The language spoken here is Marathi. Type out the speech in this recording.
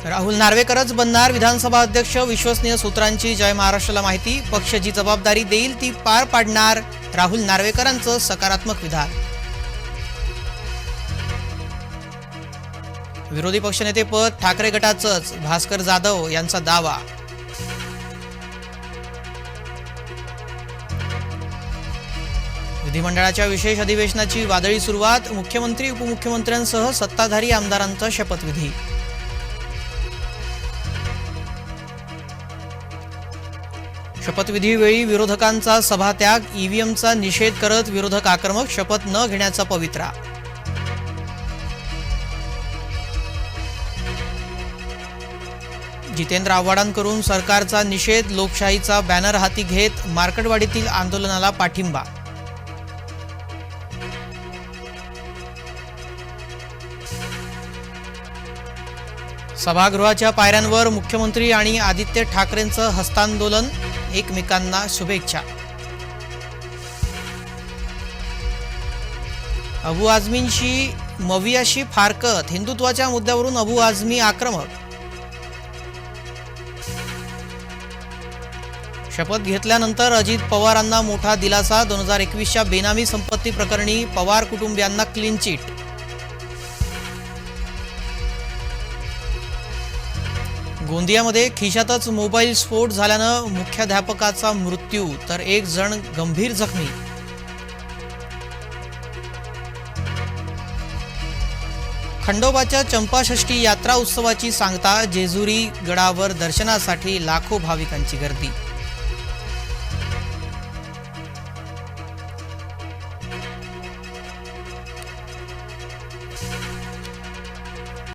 राहुल नार्वेकरच बनणार विधानसभा अध्यक्ष, विश्वसनीय सूत्रांची जय महाराष्ट्राला माहिती। पक्ष जी जबाबदारी देईल ती पार पाडणार, राहुल नार्वेकरांचं सकारात्मक विधान। विरोधी पक्षनेतेपद ठाकरे गटाचंच, भास्कर जाधव यांचा दावा। विधिमंडळाच्या विशेष अधिवेशनाची वादळी सुरुवात, मुख्यमंत्री उपमुख्यमंत्र्यांसह सत्ताधारी आमदारांचा शपथविधी। शपथविधीवेळी विरोधकांचा सभात्याग, ईव्हीएमचा निषेध करत विरोधक आक्रमक, शपथ न घेण्याचा पवित्रा। जितेंद्र आव्हाडांकडून सरकारचा निषेध, लोकशाहीचा बॅनर हाती घेत मार्केटवाडीतील आंदोलनाला पाठिंबा। सभागृहाच्या पायऱ्यांवर मुख्यमंत्री आणि आदित्य ठाकरेंचं हस्तांदोलन, एकमेकांना शुभेच्छा। अबू आझमींशी मवियाशी फारकत, हिंदुत्वाच्या मुद्द्यावरून अबू आझमी आक्रमक। शपथ घेतल्यानंतर अजित पवारांना मोठा दिलासा, 2021च्या बेनामी संपत्ती प्रकरणी पवार कुटुंबियांना क्लीन चिट। गोंदियामध्ये खिशातच मोबाईल स्फोट झाल्यानं मुख्याध्यापकाचा मृत्यू, तर एक जण गंभीर जखमी। खंडोबाच्या चंपाषष्ठी यात्रा उत्सवाची सांगता, जेजुरी गडावर दर्शनासाठी लाखो भाविकांची गर्दी।